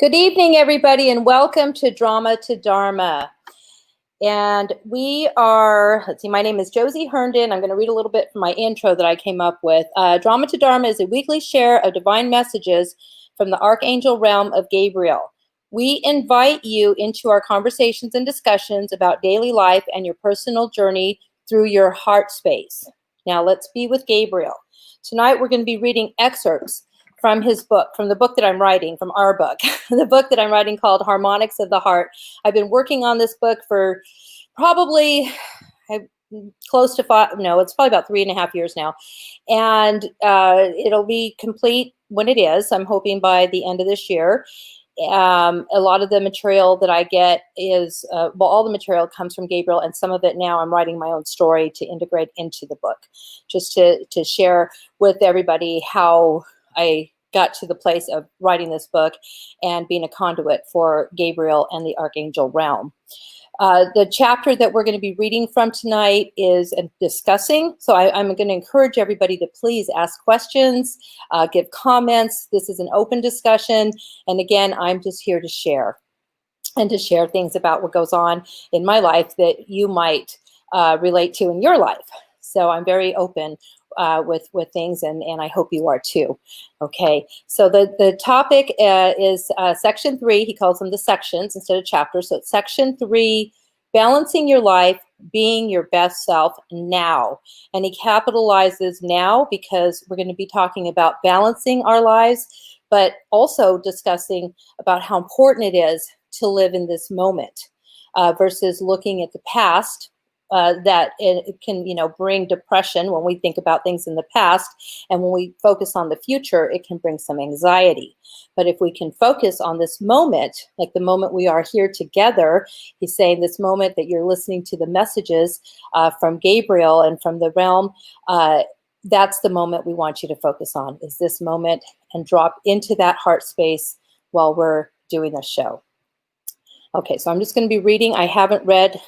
Good evening, everybody, and welcome to Drama to Dharma. And we are, my name is Josie Herndon. I'm going to read a little bit from my intro that I came up with. Drama to Dharma is a weekly share of divine messages from the Archangel realm of Gabriel. We invite you into our conversations and discussions about daily life and your personal journey through your heart space. Now let's be with Gabriel. Tonight we're going to be reading excerpts from his book, from the book that I'm writing, from our book, the book that I'm writing called Harmonics of the Heart. I've been working on this book for probably close to it's probably about 3.5 years now. And it'll be complete when it is. I'm hoping by the end of this year. A lot of the material that I get is, all the material comes from Gabriel, and some of it now I'm writing my own story to integrate into the book, just to share with everybody how I got to the place of writing this book and being a conduit for Gabriel and the Archangel realm. The chapter that we're going to be reading from tonight is discussing. So I'm going to encourage everybody to please ask questions, give comments. This is an open discussion. And again, I'm just here to share and to share things about what goes on in my life that you might relate to in your life. So I'm very open with things, and I hope you are too. Okay, so the topic is section 3. He calls them the sections instead of chapters. So it's section 3, balancing your life, being your best self now. And he capitalizes now because we're going to be talking about balancing our lives, but also discussing about how important it is to live in this moment versus looking at the past. That it can, bring depression when we think about things in the past. And when we focus on the future, it can bring some anxiety. But if we can focus on this moment, like the moment we are here together, he's saying this moment that you're listening to the messages from Gabriel and from the realm, that's the moment we want you to focus on, is this moment, and drop into that heart space while we're doing the show. Okay, so I'm just going to be reading. I haven't read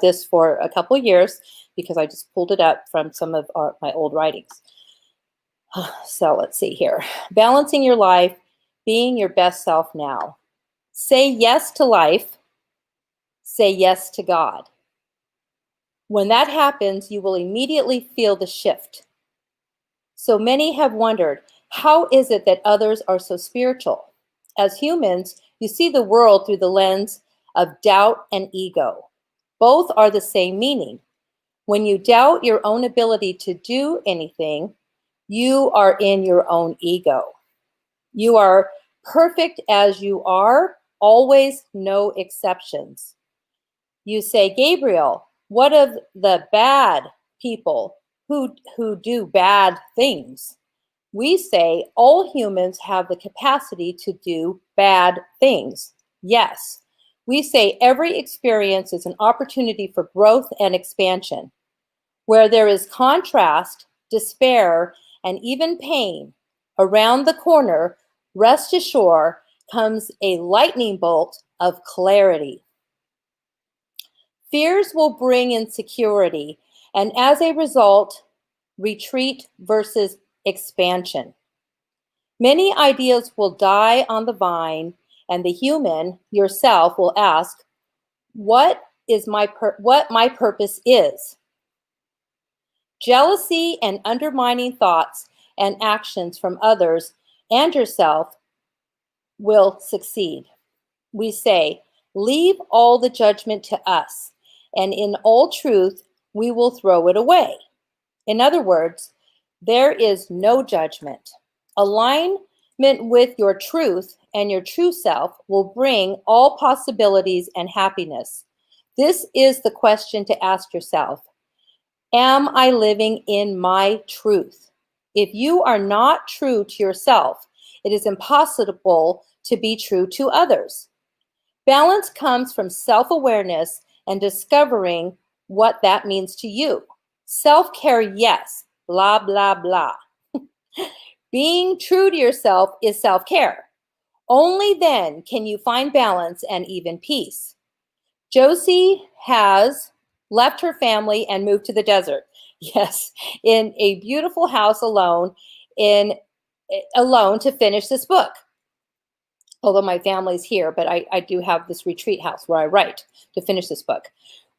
this for a couple of years because I just pulled it up from some of my old writings. So let's see here. Balancing your life, being your best self now. Say yes to life. Say yes to God. When that happens, you will immediately feel the shift. So many have wondered, how is it that others are so spiritual? As humans, you see the world through the lens of doubt and ego. Both are the same meaning. When you doubt your own ability to do anything, you are in your own ego. You are perfect as you are, always, no exceptions. You say, Gabriel, what of the bad people who do bad things? We say all humans have the capacity to do bad things. Yes. We say every experience is an opportunity for growth and expansion. Where there is contrast, despair, and even pain, around the corner, rest assured, comes a lightning bolt of clarity. Fears will bring insecurity, and as a result, retreat versus expansion. Many ideas will die on the vine, and the human, yourself, will ask, what my purpose is. Jealousy and undermining thoughts and actions from others and yourself will succeed. We say, leave all the judgment to us, and in all truth, we will throw it away. In other words, there is no judgment. Alignment with your truth and your true self will bring all possibilities and happiness. This is the question to ask yourself. Am I living in my truth? If you are not true to yourself, it is impossible to be true to others. Balance comes from self-awareness and discovering what that means to you. Self-care, yes, blah, blah, blah. Being true to yourself is self-care. Only then can you find balance and even peace. Josie has left her family and moved to the desert. Yes, in a beautiful house alone to finish this book. although my family's here, but I do have this retreat house where I write to finish this book.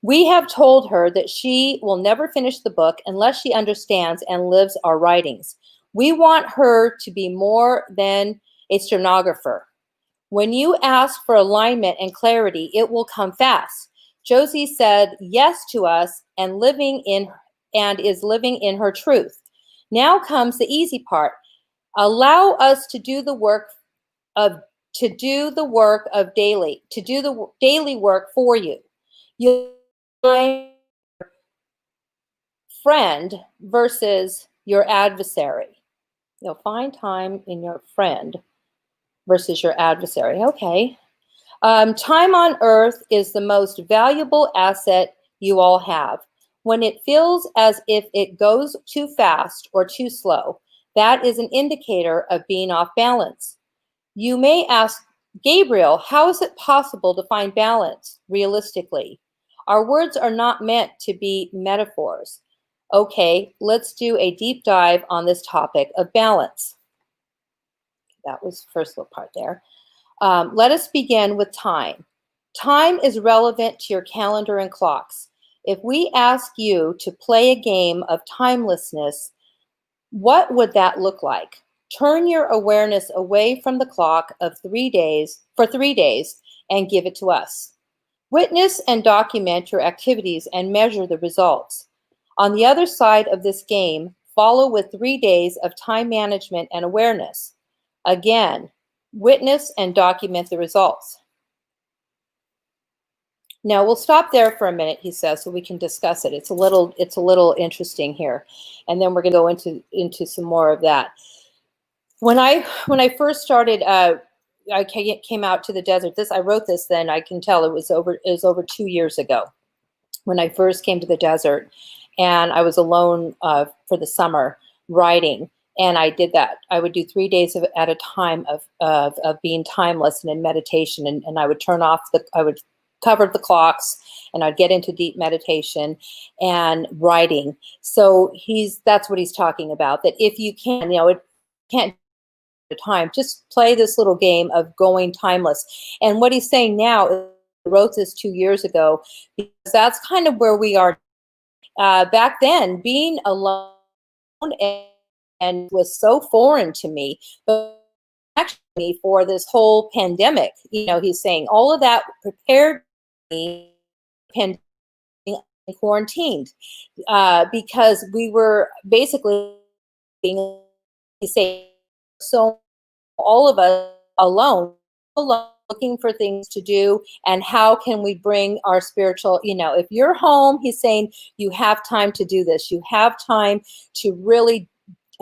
We have told her that she will never finish the book unless she understands and lives our writings. We want her to be more than a stenographer. When you ask for alignment and clarity, it will come fast. Josie said yes to us and is living in her truth. Now comes the easy part. Allow us to do the work of daily work for you. You find friend versus your adversary. You'll find time in your friend versus your adversary. Okay. Time on earth is the most valuable asset you all have. When it feels as if it goes too fast or too slow, that is an indicator of being off balance. You may ask, Gabriel, how is it possible to find balance realistically? Our words are not meant to be metaphors. Okay, let's do a deep dive on this topic of balance. That was the first little part there. Let us begin with time. Time is relevant to your calendar and clocks. If we ask you to play a game of timelessness, what would that look like? Turn your awareness away from the clock of 3 days and give it to us. Witness and document your activities and measure the results. On the other side of this game, follow with 3 days of time management and awareness. Again, witness and document the results. Now we'll stop there for a minute, he says, so we can discuss it. It's a little interesting here, and then we're going to go into some more of that. When I first started, I came out to the desert. I wrote this then. I can tell it was over 2 years ago when I first came to the desert, and I was alone for the summer writing. And I did that. I would do 3 days at a time of being timeless and in meditation. And I would I would cover the clocks, and I'd get into deep meditation and writing. So that's what he's talking about. That if you can, it can't do it time. Just play this little game of going timeless. And what he's saying now is, I wrote this 2 years ago because that's kind of where we are. Back then, being alone and was so foreign to me, but actually for this whole pandemic, he's saying all of that prepared me quarantined because we were basically being so all of us alone looking for things to do, and how can we bring our spiritual, if you're home, he's saying you have time to do this. You have time to really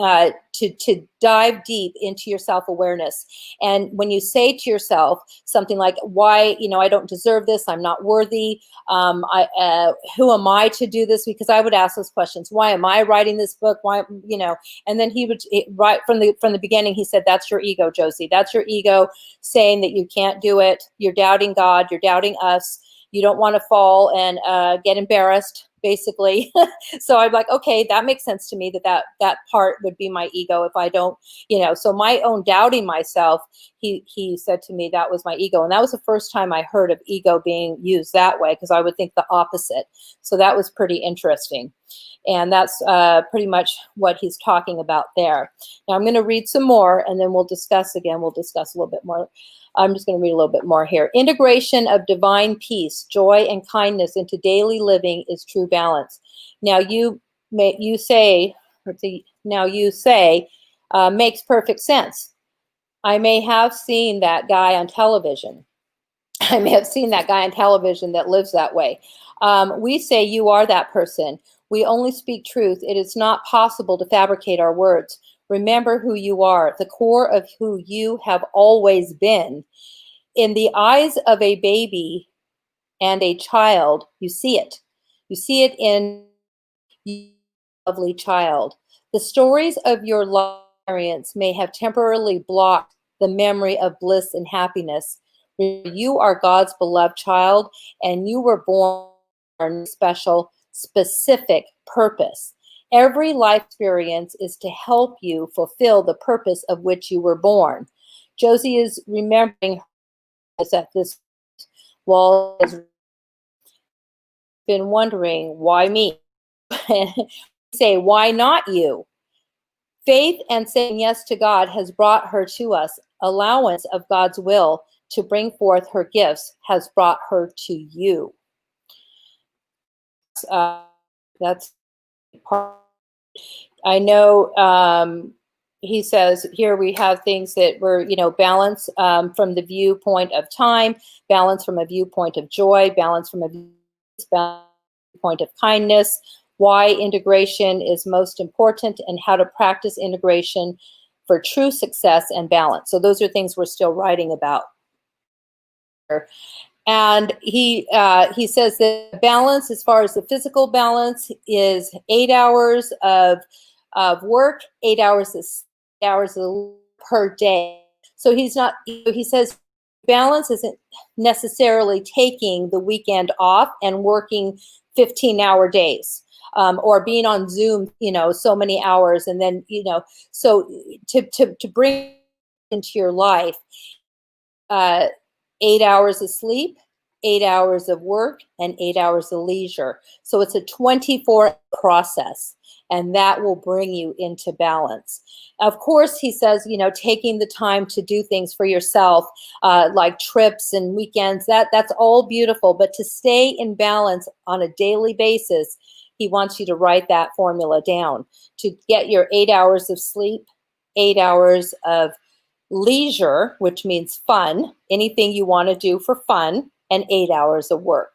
to dive deep into your self-awareness. And when you say to yourself something like, why, I don't deserve this, I'm not worthy, who am I to do this? Because I would ask those questions. Why am I writing this book? Why, and then he would, right from the beginning, he said, that's your ego, Josie. That's your ego saying that you can't do it. You're doubting God. You're doubting us. You don't want to fall and get embarrassed, basically. So I'm like, okay, that makes sense to me, that part would be my ego if I don't, so my own doubting myself, he said to me, that was my ego. And that was the first time I heard of ego being used that way, because I would think the opposite. So that was pretty interesting. And that's pretty much what he's talking about there. Now I'm going to read some more, and then we'll discuss a little bit more. I'm just going to read a little bit more here. Integration of divine peace, joy, and kindness into daily living is true balance. Now you say makes perfect sense. I may have seen that guy on television. I may have seen that guy on television that lives that way. We say you are that person. We only speak truth. It is not possible to fabricate our words. Remember who you are, the core of who you have always been. In the eyes of a baby and a child, you see it. You see it in your lovely child. The stories of your life experience may have temporarily blocked the memory of bliss and happiness. You are God's beloved child, and you were born for a special, specific purpose. Every life experience is to help you fulfill the purpose of which you were born. Josie is remembering us at this wall, has been wondering, why me? Say, why not you? Faith and saying yes to God has brought her to us. Allowance of God's will to bring forth her gifts has brought her to you. That's part. I know he says here we have things that were, balance from the viewpoint of time, balance from a viewpoint of joy, balance from a viewpoint of kindness, why integration is most important, and how to practice integration for true success and balance. So those are things we're still writing about. And he says that balance, as far as the physical balance, is 8 hours of work, 8 hours per day. So he says balance isn't necessarily taking the weekend off and working 15-hour days. Or being on Zoom, so many hours, and then, so to bring into your life, 8 hours of sleep, 8 hours of work, and 8 hours of leisure. So it's a 24 process, and that will bring you into balance. Of course, he says, taking the time to do things for yourself, like trips and weekends, that's all beautiful. But to stay in balance on a daily basis, he wants you to write that formula down to get your 8 hours of sleep, 8 hours of leisure, which means fun, anything you want to do for fun, and 8 hours of work.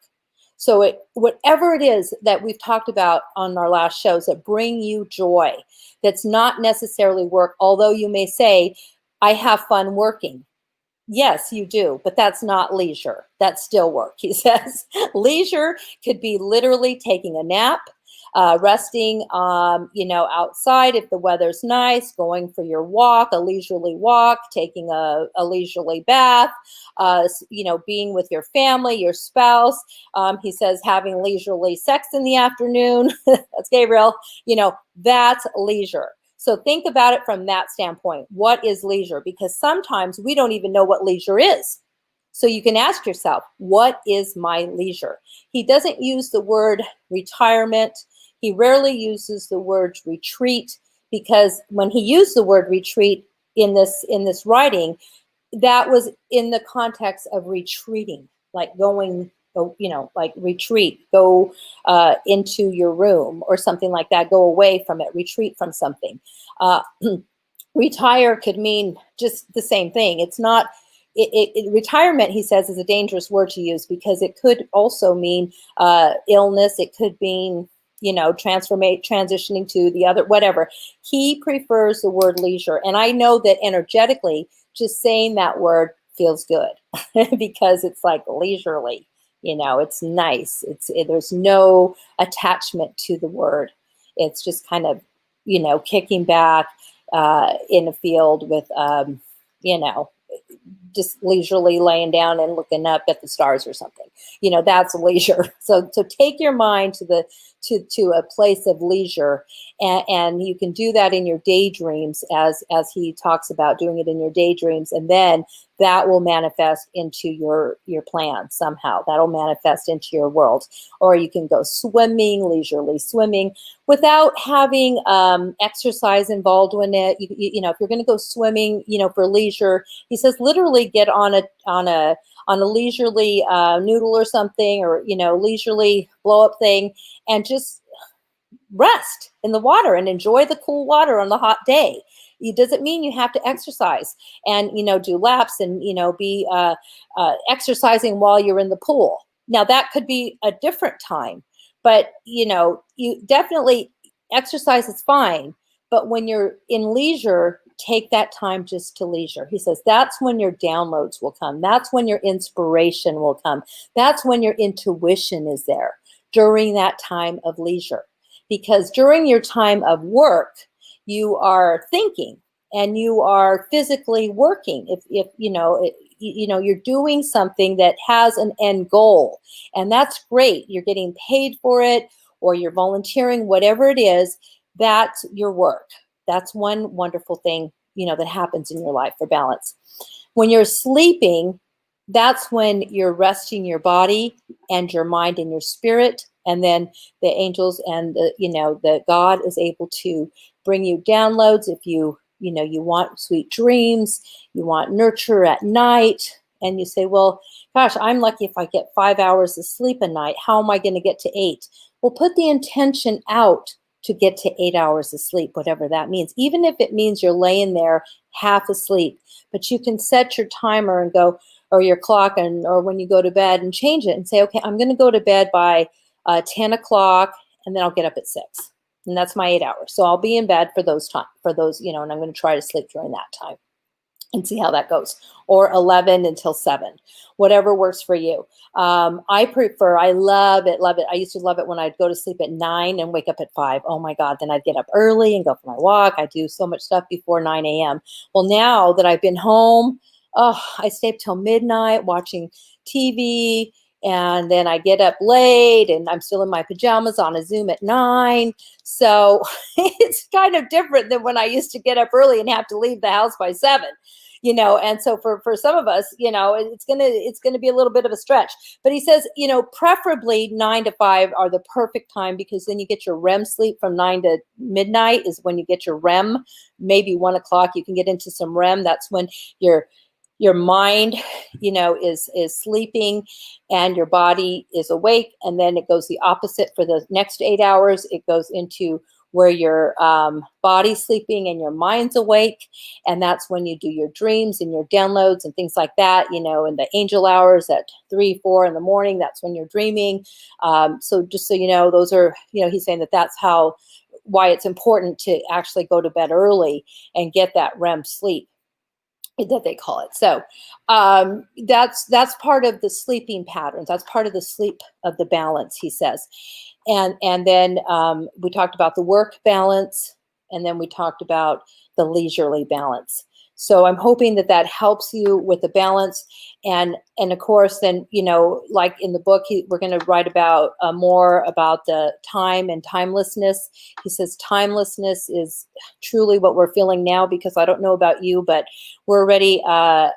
So whatever it is that we've talked about on our last shows that bring you joy, that's not necessarily work, although you may say, I have fun working. Yes, you do, but that's not leisure. That's still work, he says. Leisure could be literally taking a nap, resting, outside if the weather's nice, going for your walk, a leisurely walk, taking a leisurely bath, being with your family, your spouse. He says having leisurely sex in the afternoon. That's Gabriel. That's leisure. So think about it from that standpoint. What is leisure? Because sometimes we don't even know what leisure is. So you can ask yourself, what is my leisure? He doesn't use the word retirement. He rarely uses the word retreat, because when he used the word retreat in this writing, that was in the context of retreating, like going, like retreat, go into your room or something like that, go away from it, retreat from something. Retire could mean just the same thing. It's not, retirement, he says, is a dangerous word to use because it could also mean illness. It could mean, transitioning to the other, whatever. He prefers the word leisure. And I know that energetically, just saying that word feels good because it's like leisurely, it's nice. There's no attachment to the word. It's just kind of, kicking back in a field with, just leisurely laying down and looking up at the stars or something. That's leisure. So take your mind to a place of leisure, and you can do that in your daydreams, as he talks about doing it in your daydreams, and then that will manifest into your plan somehow. That'll manifest into your world. Or you can go swimming, leisurely swimming, without having exercise involved in it. If you're going to go swimming, for leisure, he says literally get on a leisurely noodle or something, or leisurely blow up thing, and just rest in the water and enjoy the cool water on the hot day. It doesn't mean you have to exercise and do laps and be exercising while you're in the pool. Now that could be a different time, but you definitely exercise is fine. But when you're in leisure, take that time just to leisure. He says that's when your downloads will come. That's when your inspiration will come. That's when your intuition is there, during that time of leisure. Because during your time of work, you are thinking and you are physically working. If you're doing something that has an end goal, and that's great. You're getting paid for it, or you're volunteering, whatever it is, that's your work. That's one wonderful thing that happens in your life for balance. When you're sleeping, that's when you're resting your body and your mind and your spirit. And then the angels and the God is able to bring you downloads if you want sweet dreams, you want nurture at night, and you say, well, gosh, I'm lucky if I get 5 hours of sleep a night. How am I going to get to 8? Well, put the intention out to get to 8 hours of sleep, whatever that means, even if it means you're laying there half asleep. But you can set your timer and go, or your clock, or when you go to bed, and change it and say, okay, I'm going to go to bed by 10 o'clock, and then I'll get up at 6. And that's my 8 hours. So I'll be in bed for those, and I'm going to try to sleep during that time and see how that goes. Or 11 until 7, whatever works for you. I love it. I used to love it when I'd go to sleep at 9 and wake up at 5. Oh my God, then I'd get up early and go for my walk. I do so much stuff before 9 a.m. Well, now that I've been home, I stay up till midnight watching TV, and then I get up late and I'm still in my pajamas on a Zoom at 9. So it's kind of different than when I used to get up early and have to leave the house by 7. And so for some of us, it's gonna be a little bit of a stretch. But he says, preferably 9 to 5 are the perfect time, because then you get your REM sleep from 9 to midnight is when you get your REM. Maybe 1 o'clock you can get into some REM. That's when your mind, is sleeping and your body is awake. And then it goes the opposite for the next 8 hours. It goes into where your body's sleeping and your mind's awake. And that's when you do your dreams and your downloads and things like that, in the angel hours at 3, 4 in the morning, that's when you're dreaming. So just so you know, those are, he's saying that's why it's important to actually go to bed early and get that REM sleep that they call it. So that's part of the sleeping patterns. That's part of the sleep of the balance, he says. And then we talked about the work balance, and then we talked about the leisurely balance. So I'm hoping that helps you with the balance. And of course, then, like in the book, we're going to write about more about the time and timelessness. He says timelessness is truly what we're feeling now, because I don't know about you, but we're already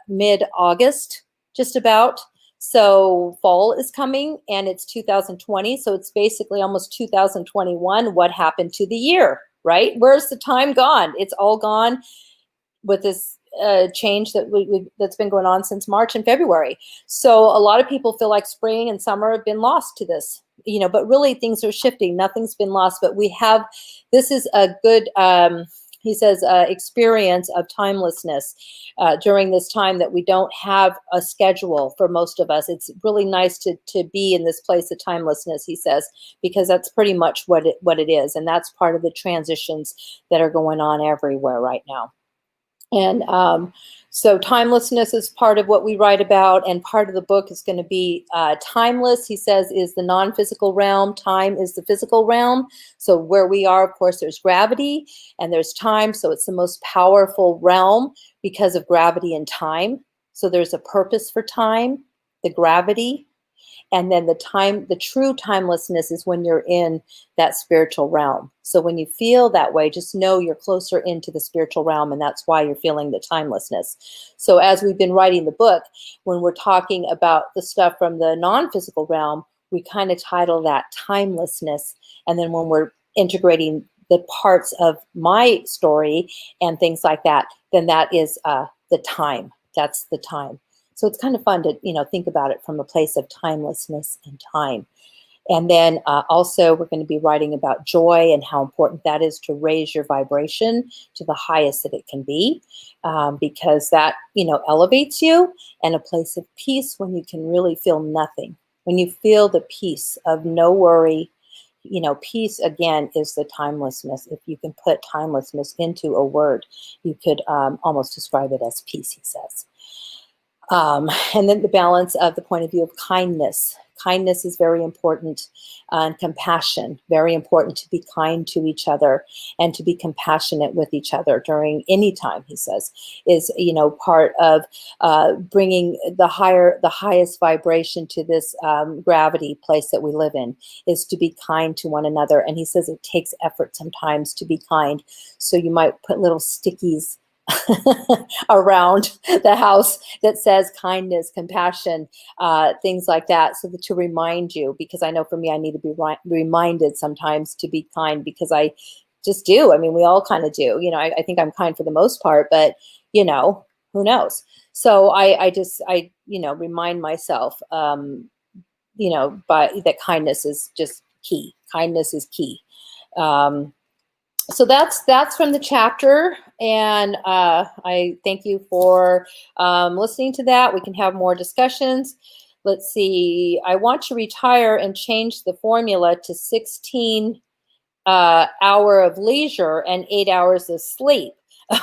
mid-August, just about. So fall is coming, and it's 2020. So it's basically almost 2021. What happened to the year, right? Where's the time gone? It's all gone with this change that's been going on since March and February. So a lot of people feel like spring and summer have been lost to this, but really things are shifting. Nothing's been lost, but this is a good, he says, experience of timelessness during this time that we don't have a schedule for most of us. It's really nice to be in this place of timelessness, he says, because that's pretty much what it is. And that's part of the transitions that are going on everywhere right now. And so timelessness is part of what we write about, and part of the book is going to be timeless, he says, is the non-physical realm. Time is the physical realm. So where we are, of course, there's gravity and there's time. So it's the most powerful realm because of gravity and time. So there's a purpose for time, the gravity. And then the true timelessness is when you're in that spiritual realm. So when you feel that way, just know you're closer into the spiritual realm, and that's why you're feeling the timelessness. So as we've been writing the book, when we're talking about the stuff from the non-physical realm, we kind of title that timelessness. And then when we're integrating the parts of my story and things like that, then that is the time. That's the time. So it's kind of fun to, think about it from a place of timelessness and time. And then also we're going to be writing about joy and how important that is to raise your vibration to the highest that it can be, because that, elevates you, and a place of peace when you can really feel nothing. When you feel the peace of no worry, peace again is the timelessness. If you can put timelessness into a word, you could almost describe it as peace, he says. And then the balance of the point of view of kindness. Kindness is very important, and compassion, very important, to be kind to each other and to be compassionate with each other during any time, he says, is, part of bringing the highest vibration to this gravity place that we live in, is to be kind to one another. And he says it takes effort sometimes to be kind. So you might put little stickies around the house that says kindness, compassion, things like that, so that to remind you, because I know for me, I need to be reminded sometimes to be kind, because I just do. I mean, we all kind of do. I think I'm kind for the most part, but who knows? So I remind myself, by that kindness is just key. Kindness is key. So that's from the chapter, and I thank you for listening to that. We can have more discussions. Let's see. I want to retire and change the formula to 16 hour of leisure and 8 hours of sleep.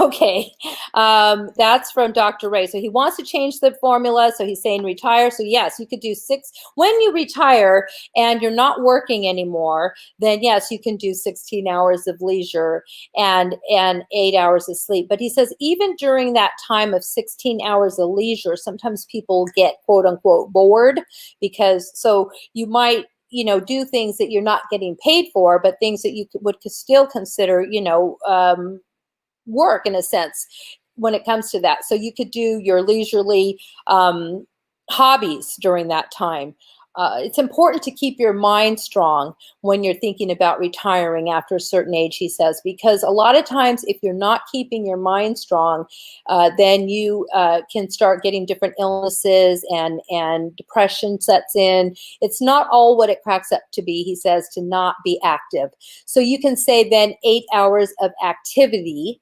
Okay, that's from Dr. Ray. So he wants to change the formula. So he's saying retire. So yes, you could do 6. When you retire and you're not working anymore, then yes, you can do 16 hours of leisure and 8 hours of sleep. But he says even during that time of 16 hours of leisure, sometimes people get quote unquote bored, because so you might do things that you're not getting paid for, but things that you would still consider, work in a sense when it comes to that. So you could do your leisurely hobbies during that time. It's important to keep your mind strong when you're thinking about retiring after a certain age, he says, because a lot of times if you're not keeping your mind strong, then you can start getting different illnesses and depression sets in. It's not all what it cracks up to be, he says, to not be active. So you can say then 8 hours of activity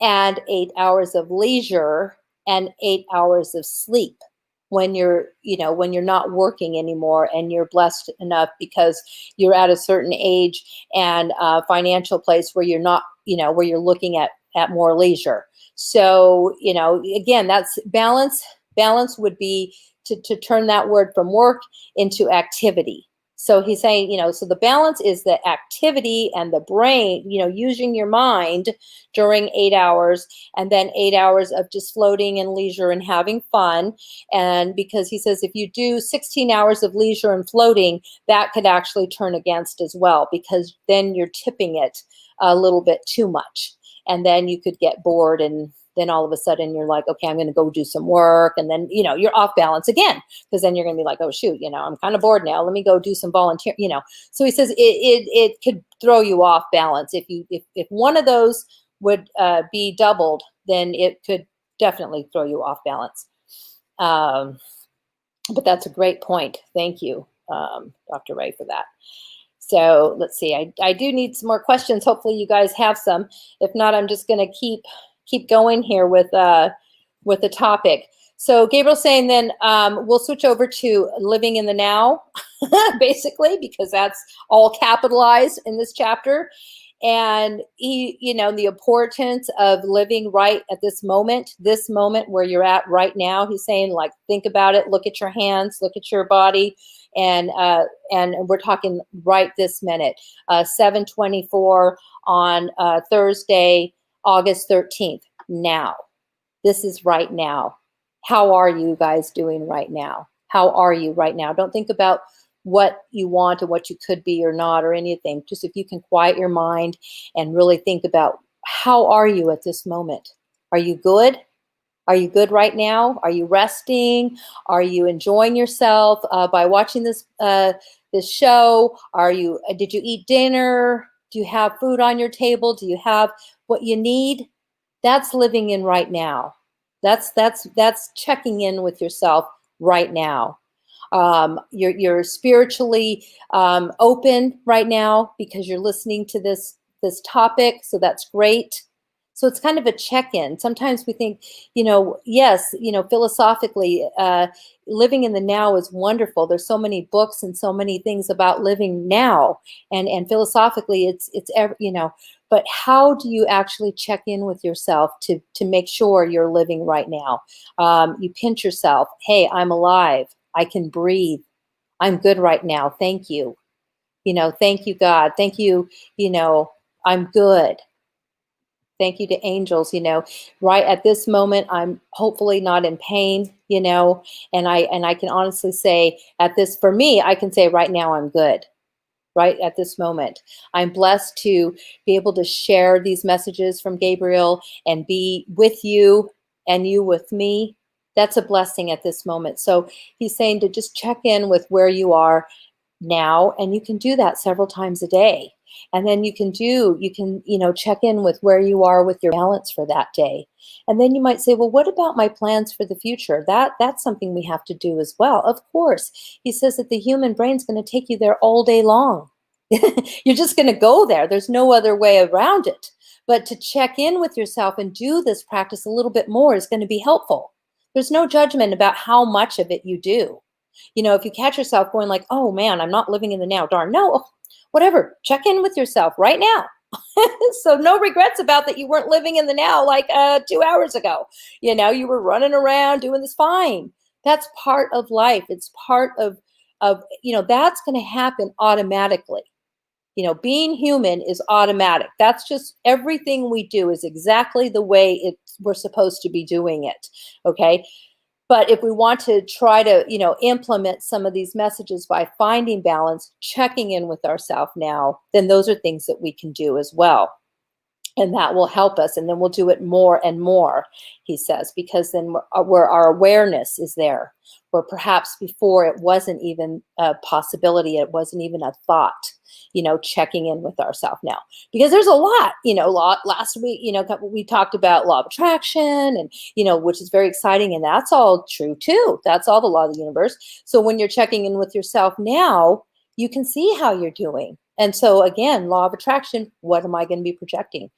and 8 hours of leisure and 8 hours of sleep when you're not working anymore, and you're blessed enough because you're at a certain age and financial place where you're not, where you're looking at more leisure. So, again, that's balance. Balance would be to turn that word from work into activity. So he's saying, so the balance is the activity and the brain, using your mind during 8 hours, and then 8 hours of just floating and leisure and having fun. And because he says if you do 16 hours of leisure and floating, that could actually turn against as well, because then you're tipping it a little bit too much. And then you could get bored, and then all of a sudden you're like, okay, I'm going to go do some work. And then, you're off balance again, because then you're going to be like, oh, shoot, I'm kind of bored now. Let me go do some volunteer, So he says it could throw you off balance. If one of those would be doubled, then it could definitely throw you off balance. But that's a great point. Thank you, Dr. Ray, for that. So let's see. I do need some more questions. Hopefully you guys have some. If not, I'm just going to keep going here with the topic. So Gabriel's saying then we'll switch over to living in the now, basically, because that's all capitalized in this chapter. And the importance of living right at this moment where you're at right now. He's saying, like, think about it, look at your hands, look at your body, and we're talking right this minute, 7:24 on Thursday, August 13th. Now, this is right now. How are you guys doing right now? How are you right now? Don't think about what you want or what you could be or not or anything. Just if you can quiet your mind and really think about, how are you at this moment? Are you good? Are you good right now? Are you resting? Are you enjoying yourself by watching this show? Did you eat dinner? Do you have food on your table? Do you have what you need? That's living in right now. That's checking in with yourself right now. You're spiritually open right now because you're listening to this topic, so that's great. So it's kind of a check-in. Sometimes we think, yes, philosophically, living in the now is wonderful. There's so many books and so many things about living now, and philosophically, it's but how do you actually check in with yourself to make sure you're living right now? You pinch yourself. Hey, I'm alive. I can breathe. I'm good right now. Thank you. Thank you, God. Thank you. I'm good. Thank you to angels, right at this moment, I'm hopefully not in pain, and I can honestly say for me, I can say right now I'm good. right at this moment. I'm blessed to be able to share these messages from Gabriel and be with you and you with me. That's a blessing at this moment. So he's saying to just check in with where you are now, and you can do that several times a day. And then you can check in with where you are with your balance for that day. And then you might say, well, what about my plans for the future? That's something we have to do as well. Of course, he says that the human brain's going to take you there all day long. You're just going to go there. There's no other way around it. But to check in with yourself and do this practice a little bit more is going to be helpful. There's no judgment about how much of it you do. If you catch yourself going like, oh man, I'm not living in the now, darn, no, whatever, check in with yourself right now. So no regrets about that you weren't living in the now like 2 hours ago. You were running around doing this, fine. That's part of life. It's part of that's going to happen automatically. Being human is automatic. That's just everything we do is exactly the way we're supposed to be doing it. Okay. But if we want to try to, implement some of these messages by finding balance, checking in with ourselves now, then those are things that we can do as well. And that will help us. And then we'll do it more and more, he says, because then where our awareness is there, where perhaps before it wasn't even a possibility, it wasn't even a thought, checking in with ourselves now. Because there's a lot, last week, we talked about law of attraction and, which is very exciting. And that's all true too. That's all the law of the universe. So when you're checking in with yourself now, you can see how you're doing. And so again, law of attraction, what am I going to be projecting?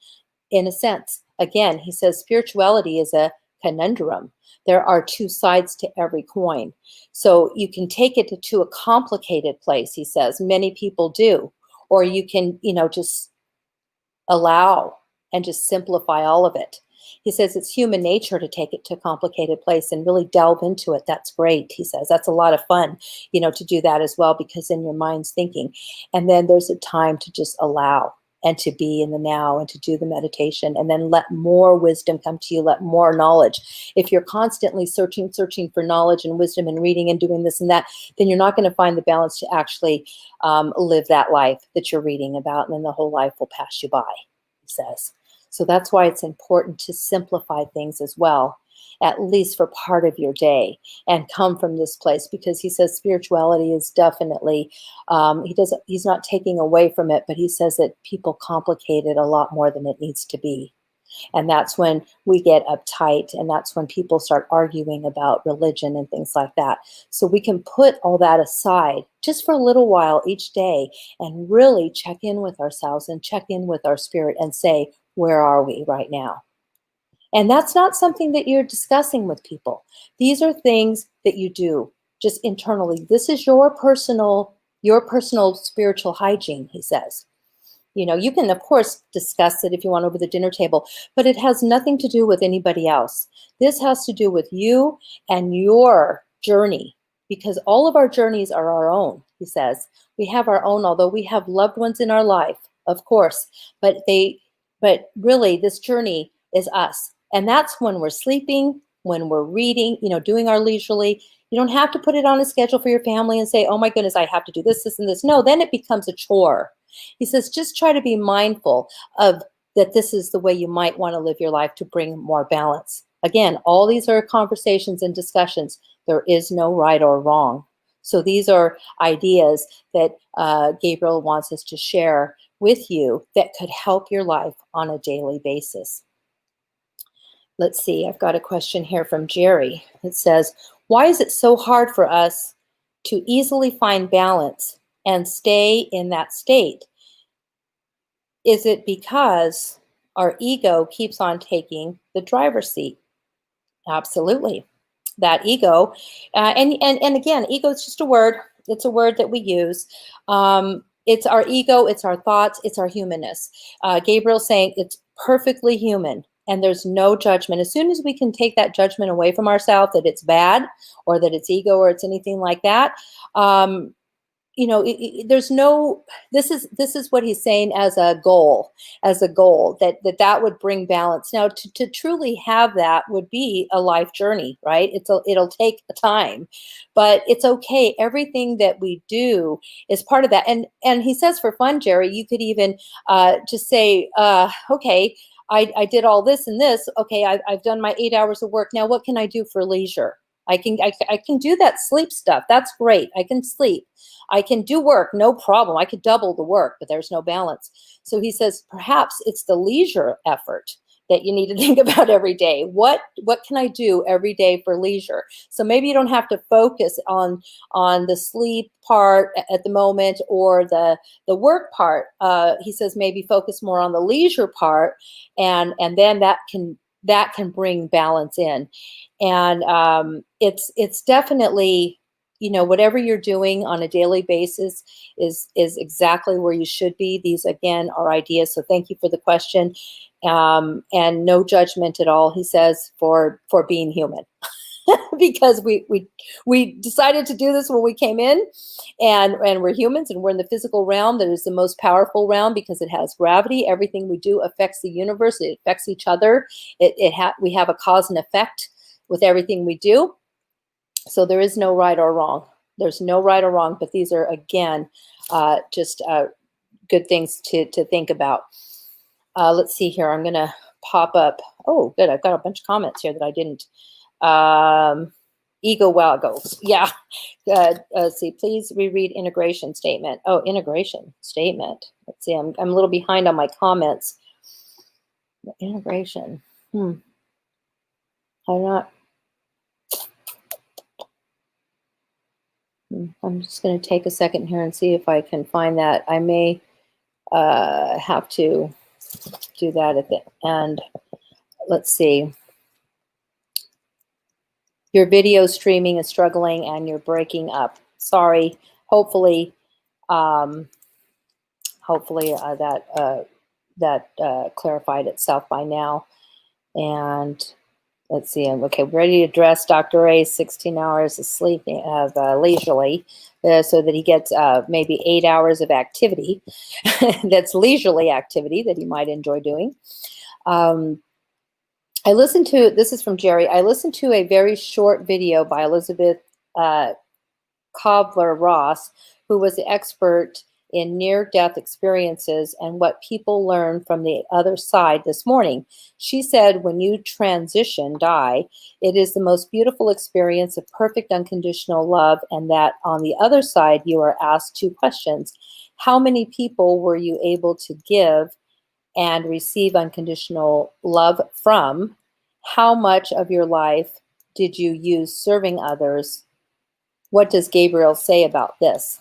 In a sense, again, he says spirituality is a conundrum. There are two sides to every coin. So you can take it to a complicated place, he says. Many people do. Or you can, just allow and just simplify all of it. He says it's human nature to take it to a complicated place and really delve into it. That's great, he says. That's a lot of fun, to do that as well, because then your mind's thinking. And then there's a time to just allow and to be in the now and to do the meditation, and then let more wisdom come to you, let more knowledge. If you're constantly searching for knowledge and wisdom and reading and doing this and that, then you're not going to find the balance to actually live that life that you're reading about, and then the whole life will pass you by, he says. So that's why it's important to simplify things as well, at least for part of your day, and come from this place, because he says spirituality is definitely, he's not taking away from it, but he says that people complicate it a lot more than it needs to be. And that's when we get uptight, and that's when people start arguing about religion and things like that. So we can put all that aside just for a little while each day and really check in with ourselves and check in with our spirit and say, where are we right now? And that's not something that you're discussing with people. These are things that you do just internally. This is your personal spiritual hygiene, he says. You can, of course, discuss it if you want over the dinner table, but it has nothing to do with anybody else. This has to do with you and your journey, because all of our journeys are our own, he says. We have our own, although we have loved ones in our life, of course, but really this journey is us. And that's when we're sleeping, when we're reading, doing our leisurely. You don't have to put it on a schedule for your family and say, oh my goodness, I have to do this, this, and this. No, then it becomes a chore. He says, just try to be mindful of that this is the way you might want to live your life to bring more balance. Again, all these are conversations and discussions. There is no right or wrong. So these are ideas that Gabriel wants us to share with you that could help your life on a daily basis. Let's see, I've got a question here from Jerry. It says, why is it so hard for us to easily find balance and stay in that state? Is it because our ego keeps on taking the driver's seat? Absolutely. That ego, and again, ego is just a word. It's a word that we use. It's our ego, it's our thoughts, it's our humanness. Gabriel's saying it's perfectly human, and there's no judgment. As soon as we can take that judgment away from ourselves, that it's bad or that it's ego or it's anything like that, there's no, this is what he's saying as a goal, that would bring balance. Now, to truly have that would be a life journey, right? It'll take time, but it's okay. Everything that we do is part of that. And he says, for fun, Jerry, you could even just say, okay, I did all this and this. Okay, I've done my 8 hours of work. Now, what can I do for leisure? I can do that sleep stuff. That's great. I can sleep. I can do work, no problem. I could double the work, but there's no balance. So he says, perhaps it's the leisure effort that you need to think about every day. What can I do every day for leisure? So maybe you don't have to focus on the sleep part at the moment, or the work part. He says maybe focus more on the leisure part, and then that can bring balance in. And it's definitely, whatever you're doing on a daily basis is exactly where you should be. These, again, are ideas. So thank you for the question. And no judgment at all, he says, for being human. Because we decided to do this when we came in, and we're humans, and we're in the physical realm that is the most powerful realm because it has gravity. Everything we do affects the universe. It affects each other. We have a cause and effect with everything we do. So there is no right or wrong. There's no right or wrong, but these are, again, just good things to think about. Let's see here. I'm going to pop up. Oh, good. I've got a bunch of comments here that I didn't. Ego waggles. Yeah. Good. Let's see. Please reread integration statement. Oh, integration statement. Let's see. I'm a little behind on my comments. Integration. I'm not. I'm just going to take a second here and see if I can find that. I may have to do that at the end. Let's see. Your video streaming is struggling and you're breaking up. Sorry. Hopefully that clarified itself by now. And let's see. Okay, we're ready to address Dr. A's 16 hours of sleep leisurely, so that he gets maybe 8 hours of activity. That's leisurely activity that he might enjoy doing. I listened to, this is from Jerry, I listened to a very short video by Elizabeth Kubler-Ross, who was the expert in near-death experiences and what people learn from the other side this morning. She said, when you die, it is the most beautiful experience of perfect unconditional love, and that on the other side, you are asked 2 questions. How many people were you able to give and receive unconditional love from? How much of your life did you use serving others? What does Gabriel say about this?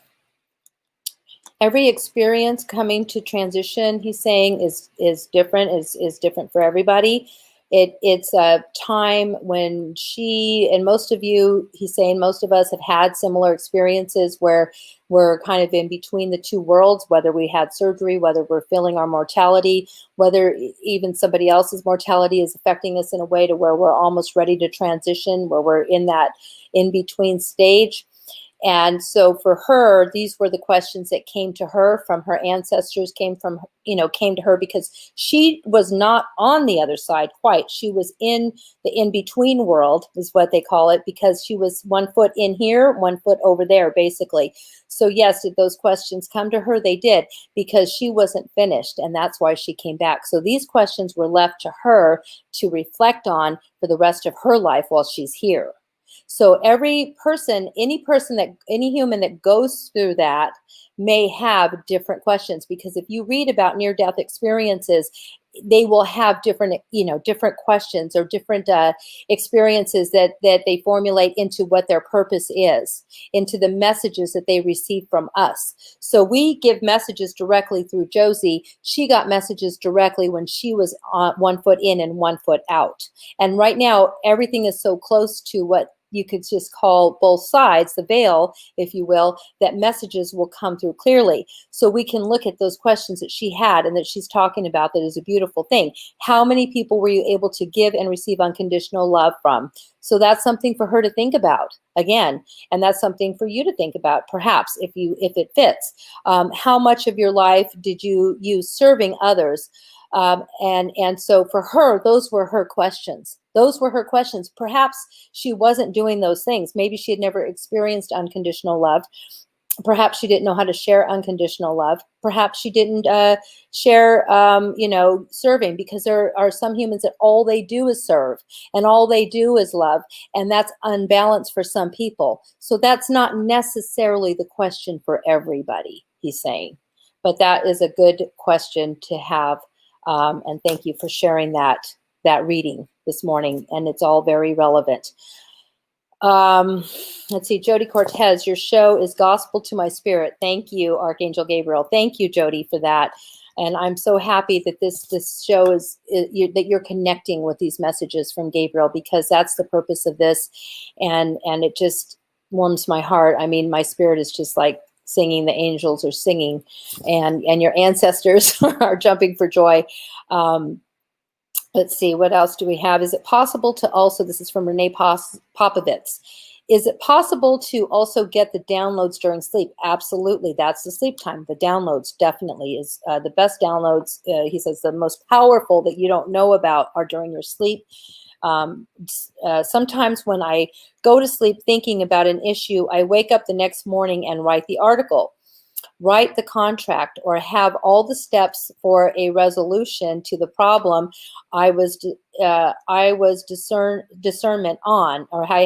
Every experience coming to transition, he's saying, is different, is different for everybody. It's a time when she, and most of you, he's saying most of us have had similar experiences where we're kind of in between the 2 worlds, whether we had surgery, whether we're feeling our mortality, whether even somebody else's mortality is affecting us in a way to where we're almost ready to transition, where we're in that in-between stage. And so for her, these were the questions that came to her from her ancestors, came to her because she was not on the other side quite. She was in the in-between world, is what they call it, because she was 1 foot in here, 1 foot over there, basically. So yes, did those questions come to her? They did, because she wasn't finished, and that's why she came back. So these questions were left to her to reflect on for the rest of her life while she's here. So every person, any human that goes through that may have different questions, because if you read about near-death experiences, they will have different questions or different experiences that they formulate into what their purpose is, into the messages that they receive from us. So we give messages directly through Josie. She got messages directly when she was 1 foot in and 1 foot out. And right now, everything is so close to what you could just call both sides, the veil, if you will, that messages will come through clearly. So we can look at those questions that she had and that she's talking about. That is a beautiful thing. How many people were you able to give and receive unconditional love from? So that's something for her to think about again, and that's something for you to think about, perhaps, if it fits. How much of your life did you use serving others? And so for her, those were her questions. Those were her questions. Perhaps she wasn't doing those things. Maybe she had never experienced unconditional love. Perhaps she didn't know how to share unconditional love. Perhaps she didn't share, serving, because there are some humans that all they do is serve and all they do is love. And that's unbalanced for some people. So that's not necessarily the question for everybody, he's saying. But that is a good question to have. And thank you for sharing that reading this morning. And it's all very relevant. Let's see, Jody Cortez, your show is gospel to my spirit. Thank you, Archangel Gabriel. Thank you, Jody, for that. And I'm so happy that this show that you're connecting with these messages from Gabriel, because that's the purpose of this. And it just warms my heart. I mean, my spirit is just like singing. The angels are singing, and your ancestors are jumping for joy. Let's see, what else do we have? Is it possible to also, this is from Renee Popovitz, is it possible to also get the downloads during sleep? Absolutely. That's the sleep time. The downloads definitely is the best downloads. He says the most powerful that you don't know about are during your sleep. Sometimes when I go to sleep thinking about an issue, I wake up the next morning and write the article, write the contract, or have all the steps for a resolution to the problem I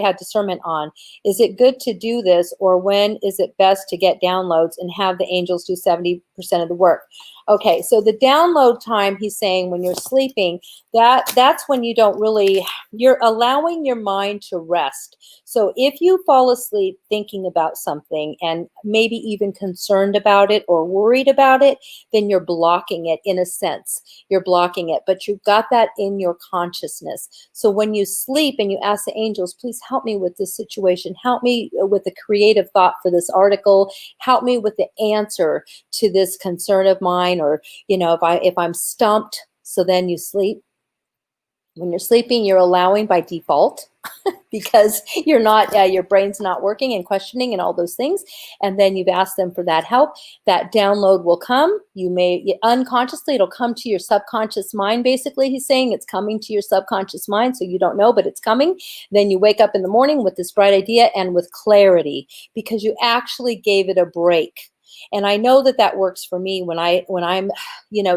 had discernment on. Is it good to do this, or when is it best to get downloads and have the angels do 70% of the work? Okay, so the download time, he's saying, when you're sleeping, that's when you're allowing your mind to rest. So if you fall asleep thinking about something and maybe even concerned about it or worried about it, then you're blocking it in a sense. You're blocking it, but you've got that in your consciousness. So when you sleep and you ask the angels, please help me with this situation, help me with the creative thought for this article, help me with the answer to this concern of mine, or if I'm stumped. So then you sleep. When you're sleeping, you're allowing by default because you're not, your brain's not working and questioning and all those things. And then you've asked them for that help. That download will come. Unconsciously, it'll come to your subconscious mind. Basically, he's saying it's coming to your subconscious mind, so you don't know, but it's coming. Then you wake up in the morning with this bright idea and with clarity, because you actually gave it a break. And I know that works for me when I'm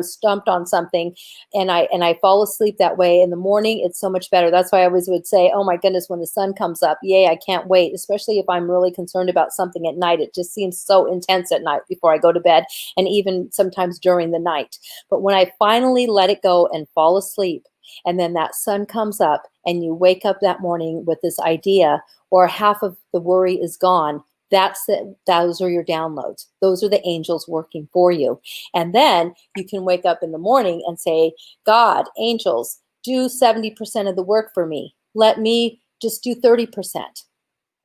stumped on something and I fall asleep that way. In the morning, it's so much better. That's why I always would say, oh my goodness, when the sun comes up, yay, I can't wait, especially if I'm really concerned about something at night. It just seems so intense at night before I go to bed, and even sometimes during the night. But when I finally let it go and fall asleep, and then that sun comes up and you wake up that morning with this idea, or half of the worry is gone, those are your downloads. Those are the angels working for you. And then you can wake up in the morning and say, God, angels, do 70% of the work for me. Let me just do 30%.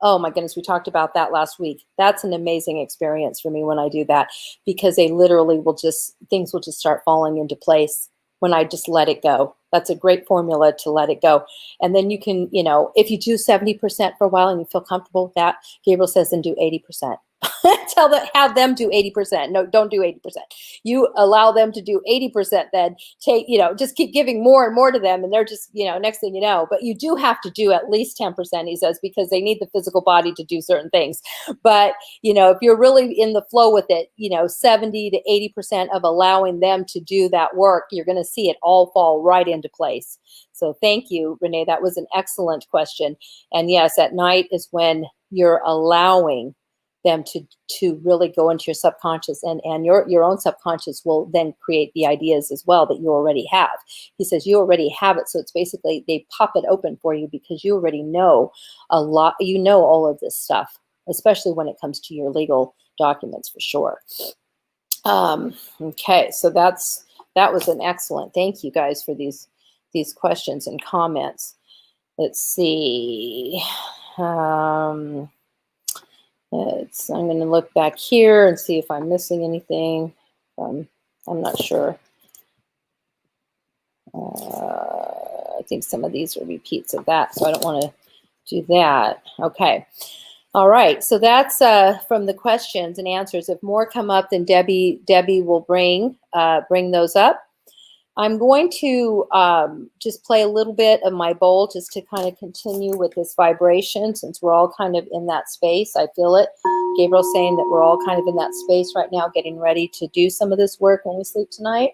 Oh my goodness, we talked about that last week. That's an amazing experience for me when I do that, because things will just start falling into place when I just let it go. That's a great formula to let it go. And then you can, if you do 70% for a while and you feel comfortable with that, Gabriel says, then do 80%. Have them do 80%. No, don't do 80%. You allow them to do 80%, then just keep giving more and more to them. And they're just, next thing you know, but you do have to do at least 10%, he says, because they need the physical body to do certain things. But, if you're really in the flow with it, 70 to 80% of allowing them to do that work, you're going to see it all fall right into place. So thank you, Renee. That was an excellent question. And yes, at night is when you're allowing them to really go into your subconscious, and your own subconscious will then create the ideas as well that you already have. He says you already have it, so it's basically they pop it open for you because you already know a lot. You know all of this stuff, especially when it comes to your legal documents, for sure. Okay, so that was an excellent. Thank you guys for these questions and comments. Let's see. I'm going to look back here and see if I'm missing anything. I'm not sure. I think some of these are repeats of that, so I don't want to do that. Okay. All right. So that's from the questions and answers. If more come up, then Debbie will bring those up. I'm going to just play a little bit of my bowl just to kind of continue with this vibration, since we're all kind of in that space. I feel it. Gabriel's saying that we're all kind of in that space right now, getting ready to do some of this work when we sleep tonight.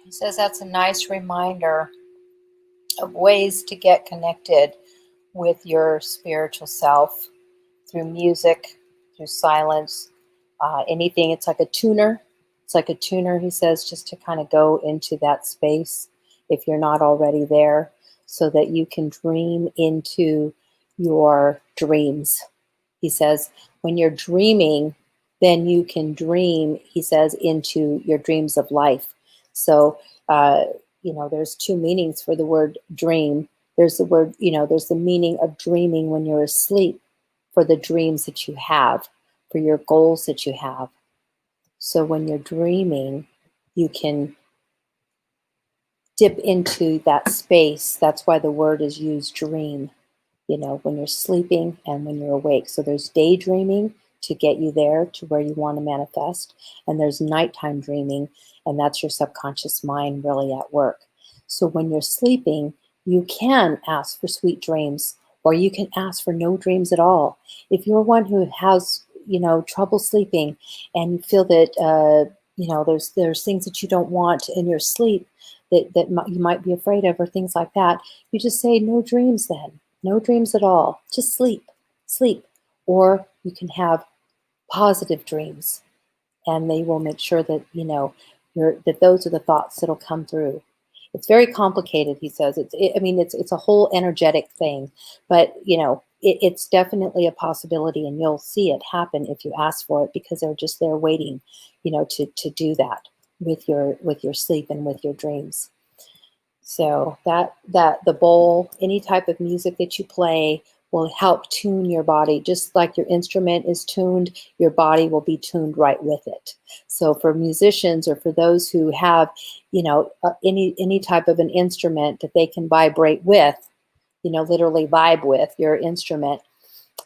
He says that's a nice reminder of ways to get connected with your spiritual self through music, through silence, anything. It's like a tuner. It's like a tuner, he says, just to kind of go into that space if you're not already there, so that you can dream into your dreams. He says, when you're dreaming, then you can dream, he says, into your dreams of life. So, there's two meanings for the word dream. There's the word, there's the meaning of dreaming when you're asleep, for the dreams that you have, for your goals that you have. So when you're dreaming, you can dip into that space. That's why the word is used, dream, when you're sleeping and when you're awake. So there's daydreaming to get you there to where you want to manifest. And there's nighttime dreaming, and that's your subconscious mind really at work. So when you're sleeping, you can ask for sweet dreams, or you can ask for no dreams at all. If you're one who has, trouble sleeping, and you feel that, there's things that you don't want in your sleep that you might be afraid of, or things like that, you just say no dreams then. No dreams at all. Just sleep. Or you can have positive dreams, and they will make sure that, that those are the thoughts that'll come through. It's very complicated, he says. It's a whole energetic thing, but it's definitely a possibility, and you'll see it happen if you ask for it, because they're just there waiting, to do that with your sleep and with your dreams. So that the bowl, any type of music that you play, will help tune your body. Just like your instrument is tuned, your body will be tuned right with it. So for musicians, or for those who have, any type of an instrument that they can vibrate with, literally vibe with your instrument,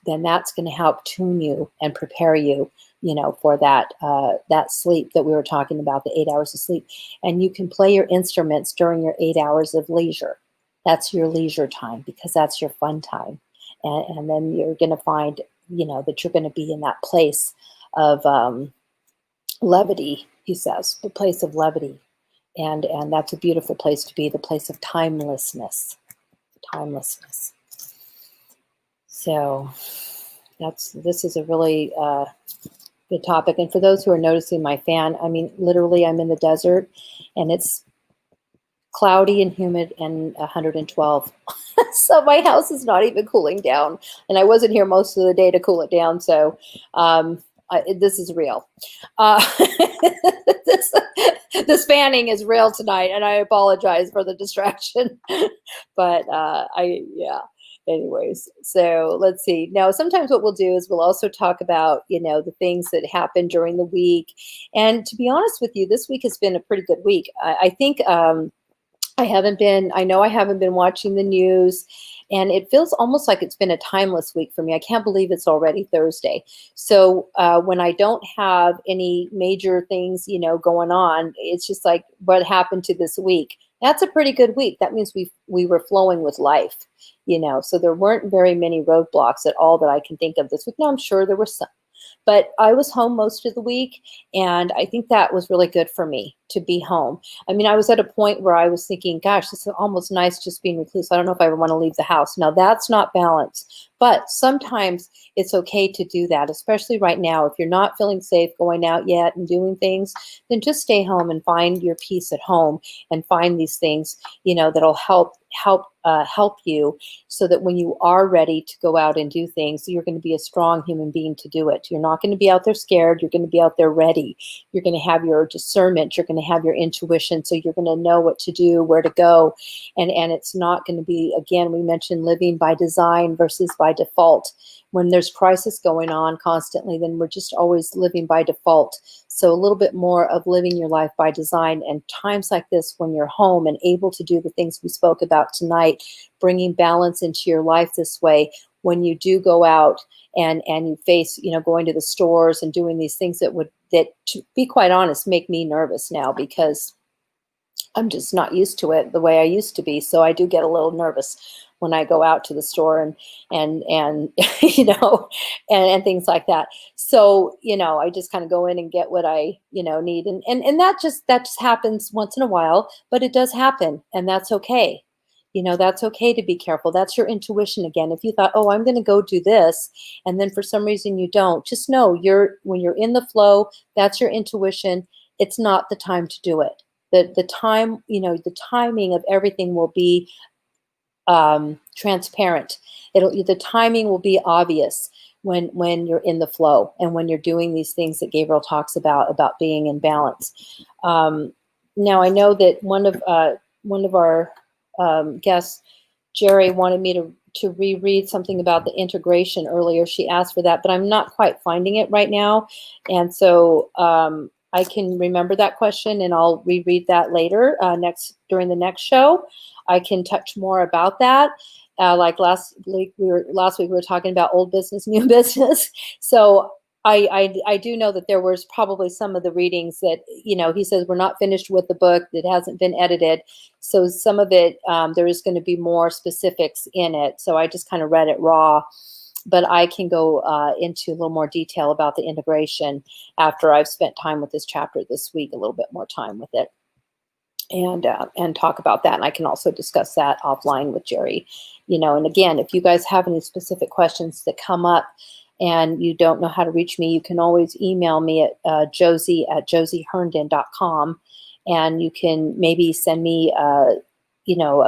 then that's going to help tune you and prepare you, for that sleep that we were talking about, the 8 hours of sleep. And you can play your instruments during your 8 hours of leisure. That's your leisure time, because that's your fun time. And then you're going to find, that you're going to be in that place of levity, he says, the place of levity. And that's a beautiful place to be, the place of timelessness. So this is a really good topic. And for those who are noticing my fan, literally I'm in the desert, and it's cloudy and humid and 112. So my house is not even cooling down, and I wasn't here most of the day to cool it down. So this is real. This fanning is real tonight, and I apologize for the distraction. But anyways, so let's see. Now, sometimes what we'll do is we'll also talk about, the things that happened during the week. And to be honest with you, this week has been a pretty good week. I think I know I haven't been watching the news, and it feels almost like it's been a timeless week for me. I can't believe it's already Thursday. So when I don't have any major things, going on, it's just like, what happened to this week? That's a pretty good week. That means we were flowing with life, So there weren't very many roadblocks at all that I can think of this week. Now I'm sure there were some. But I was home most of the week, and I think that was really good for me to be home. I mean, I was at a point where I was thinking, gosh, this is almost nice just being recluse. I don't know if I ever want to leave the house. Now, that's not balance. But sometimes it's okay to do that, especially right now. If you're not feeling safe going out yet and doing things, then just stay home and find your peace at home and find these things, that'll help you, so that when you are ready to go out and do things, you're going to be a strong human being to do it. You're not going to be out there scared. You're going to be out there ready. You're going to have your discernment. You're going to have your intuition. So you're going to know what to do, where to go. And it's not going to be, again, we mentioned living by design versus by default. When there's crisis going on constantly, then we're just always living by default. So a little bit more of living your life by design, and times like this when you're home and able to do the things we spoke about tonight, bringing balance into your life this way. When you do go out and you face, going to the stores and doing these things that, to be quite honest, make me nervous now, because I'm just not used to it the way I used to be. So I do get a little nervous when I go out to the store and and things like that. So, I just kind of go in and get what I, need. And that just happens once in a while, but it does happen, and that's okay. That's okay to be careful. That's your intuition again. If you thought, oh, I'm going to go do this, and then for some reason you don't, just know when you're in the flow, that's your intuition. It's not the time to do it. The time, the timing of everything will be transparent. The timing will be obvious when you're in the flow and when you're doing these things that Gabriel talks about being in balance. Now I know that one of our guests, Jerry, wanted me to reread something about the integration earlier. She asked for that, but I'm not quite finding it right now, and so I can remember that question, and I'll reread that later during the next show. I can touch more about that. Like last week we were talking about old business, new business. So I do know that there was probably some of the readings that, he says we're not finished with the book. It hasn't been edited. So some of it, there is going to be more specifics in it. So I just kind of read it raw. But I can go into a little more detail about the integration after I've spent time with this chapter this week, a little bit more time with it, and talk about that. And I can also discuss that offline with Jerry. And again, if you guys have any specific questions that come up and you don't know how to reach me, you can always email me at josie@josieherndon.com, and you can maybe send me a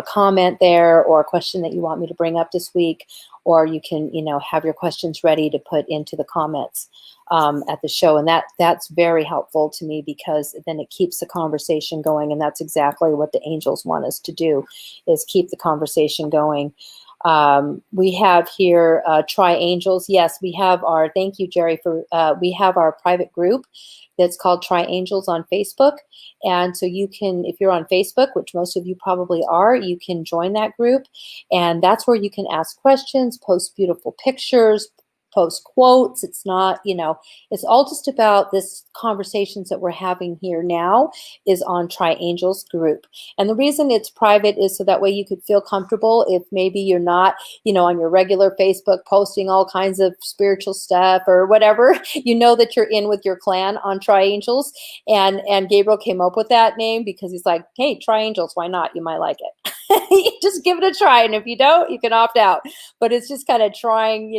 comment there, or a question that you want me to bring up this week, or you can, have your questions ready to put into the comments at the show. And that's very helpful to me, because then it keeps the conversation going. And that's exactly what the angels want us to do, is keep the conversation going. We have here Try Angels. Yes, we have thank you, Jerry, we have our private group that's called Try Angels on Facebook. And so you can, if you're on Facebook, which most of you probably are, you can join that group. And that's where you can ask questions, post beautiful pictures, post quotes. It's not, it's all just about this conversations that we're having here now is on Try Angels group. And the reason it's private is so that way you could feel comfortable if maybe you're not, on your regular Facebook posting all kinds of spiritual stuff or whatever, that you're in with your clan on Try Angels. And Gabriel came up with that name because he's like, hey, Try Angels, why not? You might like it. Just give it a try. And if you don't, you can opt out. But it's just kind of trying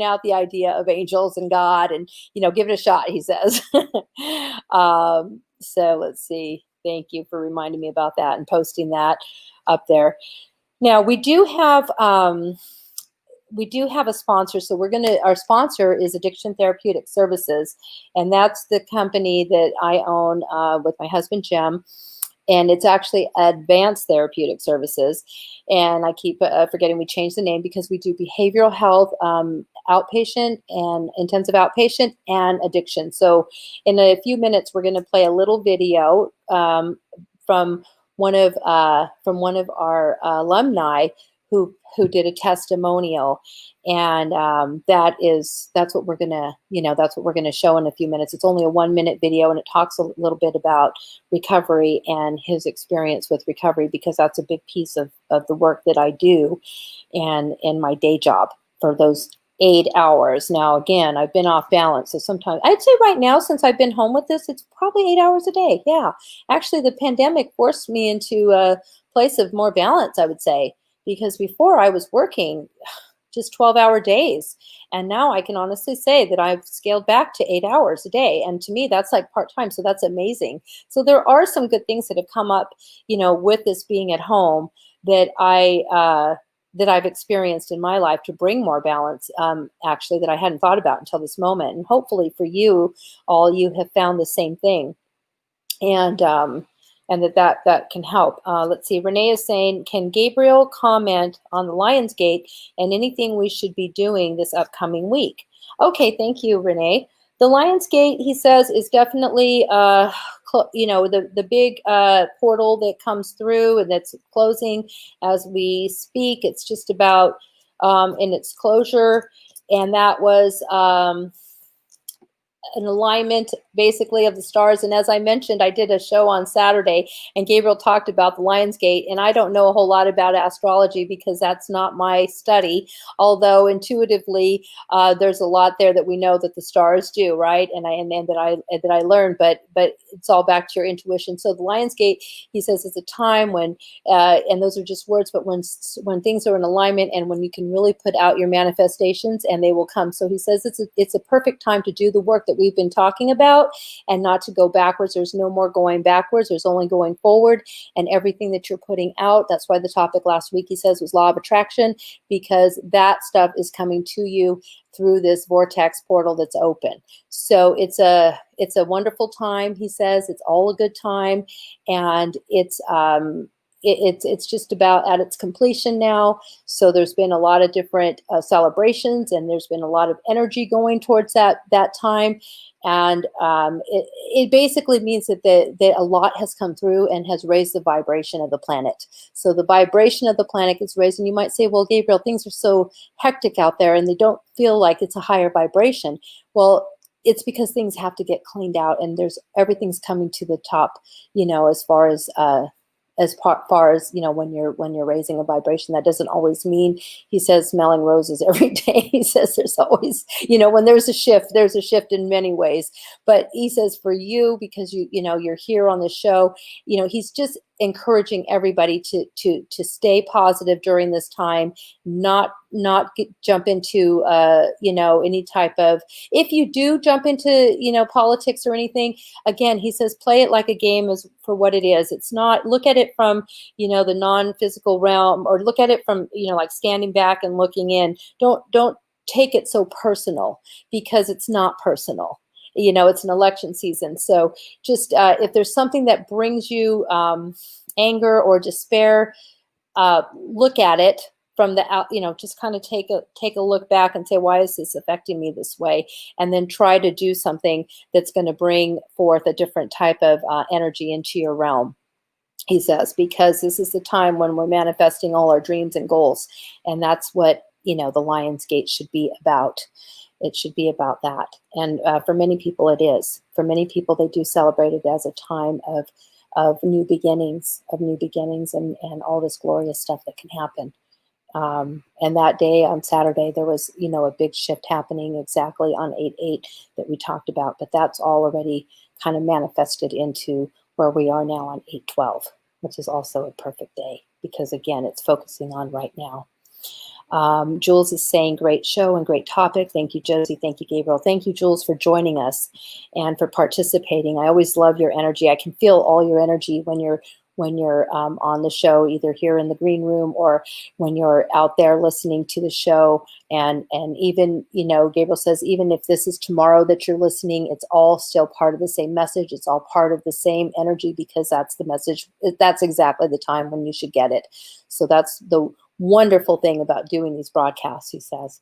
out the idea of angels and God, and, give it a shot, he says. So let's see. Thank you for reminding me about that and posting that up there. Now we do have a sponsor. So our sponsor is Addiction Therapeutic Services. And that's the company that I own with my husband, Jim. And it's actually Advanced Therapeutic Services. And I keep forgetting we changed the name because we do behavioral health, outpatient and intensive outpatient, and addiction. So in a few minutes, we're going to play a little video from from one of our alumni who did a testimonial, and that's what we're gonna that's what we're gonna show in a few minutes. It's only a 1-minute video, and it talks a little bit about recovery and his experience with recovery, because that's a big piece of the work that I do and in my day job for those 8 hours. Now, again, I've been off balance, so sometimes I'd say right now, since I've been home with this, it's probably 8 hours a day. Yeah, actually, the pandemic forced me into a place of more balance, I would say, because before I was working just 12-hour days, and now I can honestly say that I've scaled back to 8 hours a day, and to me, that's like part-time, so that's amazing. So there are some good things that have come up, with this being at home that I've experienced in my life to bring more balance, actually, that I hadn't thought about until this moment. And hopefully for you all, you have found the same thing, and that can help. Let's see, Renee is saying, can Gabriel comment on the Lionsgate and anything we should be doing this upcoming week? Okay, thank you, Renee. The Lionsgate, he says, is definitely the big portal that comes through and that's closing as we speak. It's just about in its closure, and that was an alignment basically of the stars. And as I mentioned, I did a show on Saturday, and Gabriel talked about the Lionsgate, and I don't know a whole lot about astrology because that's not my study, although intuitively there's a lot there that we know that the stars do, right? And that I learned, but it's all back to your intuition. So the Lionsgate, he says, is a time when and those are just words, but when things are in alignment and when you can really put out your manifestations and they will come. So he says it's a perfect time to do the work that we've been talking about and not to go backwards. There's no more going backwards. There's only going forward, and everything that you're putting out. That's why the topic last week, he says, was law of attraction, because that stuff is coming to you through this vortex portal that's open. So it's a wonderful time. He says it's all a good time, and it's just about at its completion now. So there's been a lot of different celebrations, and there's been a lot of energy going towards that time. And it basically means that a lot has come through and has raised the vibration of the planet. So the vibration of the planet is raised, and you might say, well, Gabriel, things are so hectic out there and they don't feel like it's a higher vibration. Well, it's because things have to get cleaned out, and everything's coming to the top, as far as when you're raising a vibration. That doesn't always mean, he says, smelling roses every day. He says there's always, when there's a shift in many ways. But he says for you, because you're here on the show, he's just encouraging everybody to stay positive during this time, not jump into any type of, if you do jump into politics or anything, again, he says play it like a game as for what it is. It's not, look at it from the non-physical realm, or look at it from like standing back and looking in. Don't take it so personal, because it's not personal. It's an election season. So just if there's something that brings you anger or despair, look at it from the out, just kind of take a look back and say, why is this affecting me this way? And then try to do something that's going to bring forth a different type of energy into your realm, he says, because this is the time when we're manifesting all our dreams and goals. And that's what, the Lionsgate should be about. It should be about that. And for many people, it is. For many people, they do celebrate it as a time of new beginnings, and all this glorious stuff that can happen. And that day on Saturday, there was, a big shift happening exactly on 8/8 that we talked about. But that's all already kind of manifested into where we are now on 8/12, which is also a perfect day, because, again, it's focusing on right now. Jules is saying, great show and great topic. Thank you, Josie. Thank you, Gabriel. Thank you, Jules, for joining us and for participating. I always love your energy. I can feel all your energy when you're on the show, either here in the green room or when you're out there listening to the show. And even, Gabriel says, even if this is tomorrow that you're listening, it's all still part of the same message. It's all part of the same energy, because that's the message. That's exactly the time when you should get it. So that's the wonderful thing about doing these broadcasts, he says.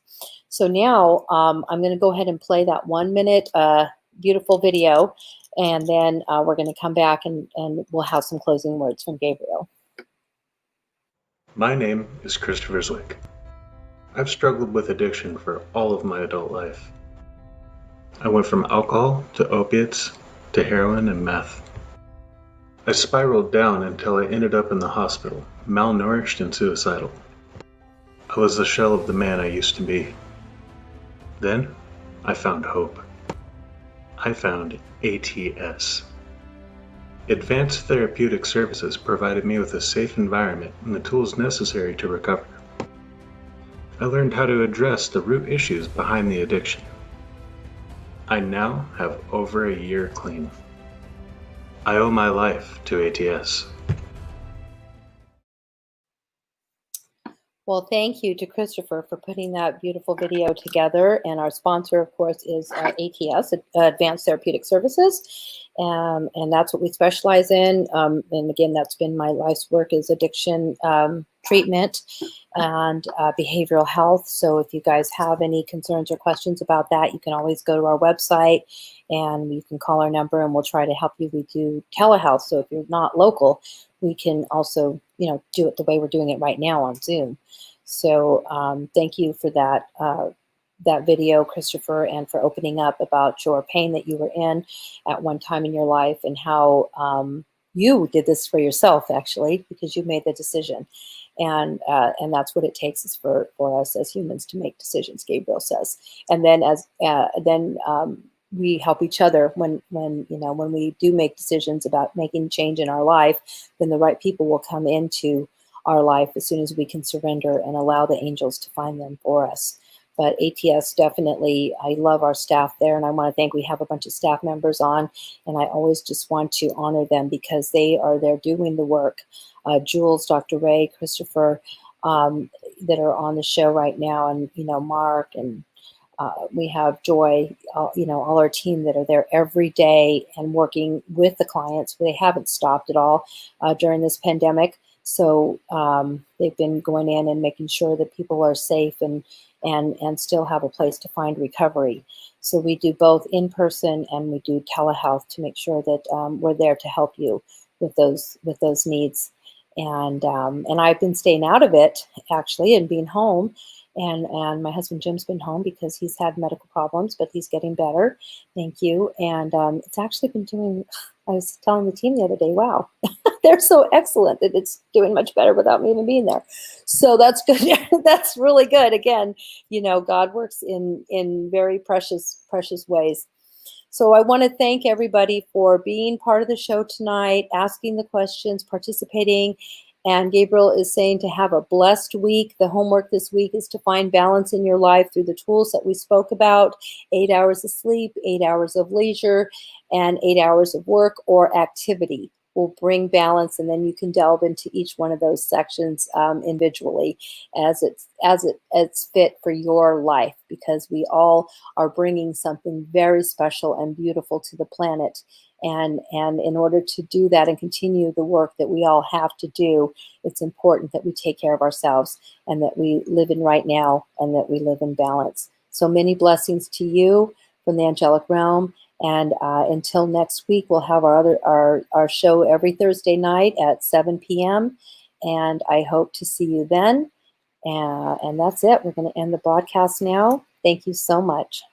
So now I'm going to go ahead and play that 1 minute beautiful video, And then we're going to come back and we'll have some closing words from Gabriel. My name is Christopher Zwick. I've struggled with addiction for all of my adult life. I went from alcohol to opiates to heroin and meth. I spiraled down until I ended up in the hospital, malnourished and suicidal. I was the shell of the man I used to be. Then, I found hope. I found ATS. Advanced Therapeutic Services provided me with a safe environment and the tools necessary to recover. I learned how to address the root issues behind the addiction. I now have over a year clean. I owe my life to ATS. Well, thank you to Christopher for putting that beautiful video together. And our sponsor, of course, is ATS, Advanced Therapeutic Services. And that's what we specialize in. And again, that's been my life's work, is addiction treatment and behavioral health. So if you guys have any concerns or questions about that, you can always go to our website and you can call our number and we'll try to help you. We do telehealth. So if you're not local, we can also, do it the way we're doing it right now on Zoom. So thank you for that video, Christopher, and for opening up about your pain that you were in at one time in your life and how you did this for yourself, actually, because you made the decision. And that's what it takes is for us as humans to make decisions, Gabriel says. And then we help each other when we do make decisions about making change in our life, then the right people will come into our life as soon as we can surrender and allow the angels to find them for us. But ATS, definitely, I love our staff there, and I want to thank, we have a bunch of staff members on, and I always just want to honor them because they are there doing the work. Jules, Dr. Ray, Christopher, that are on the show right now, and Mark, and we have Joy, all our team that are there every day and working with the clients. They haven't stopped at all during this pandemic. So they've been going in and making sure that people are safe and still have a place to find recovery. So we do both in person and we do telehealth to make sure that we're there to help you with those needs. And I've been staying out of it actually and being home. And my husband Jim's been home because he's had medical problems, but he's getting better. Thank you. And it's actually been doing, I was telling the team the other day, wow, they're so excellent that it's doing much better without me even being there. So that's good. That's really good. Again, God works in very precious ways. So I want to thank everybody for being part of the show tonight, asking the questions, participating. And Gabriel is saying to have a blessed week. The homework this week is to find balance in your life through the tools that we spoke about: 8 hours of sleep, 8 hours of leisure, and 8 hours of work or activity will bring balance. And then you can delve into each one of those sections individually as it's fit for your life, because we all are bringing something very special and beautiful to the planet. And in order to do that and continue the work that we all have to do, it's important that we take care of ourselves and that we live in right now and that we live in balance. So many blessings to you from the angelic realm. And until next week, we'll have our show every Thursday night at 7 p.m. And I hope to see you then. And that's it. We're going to end the broadcast now. Thank you so much.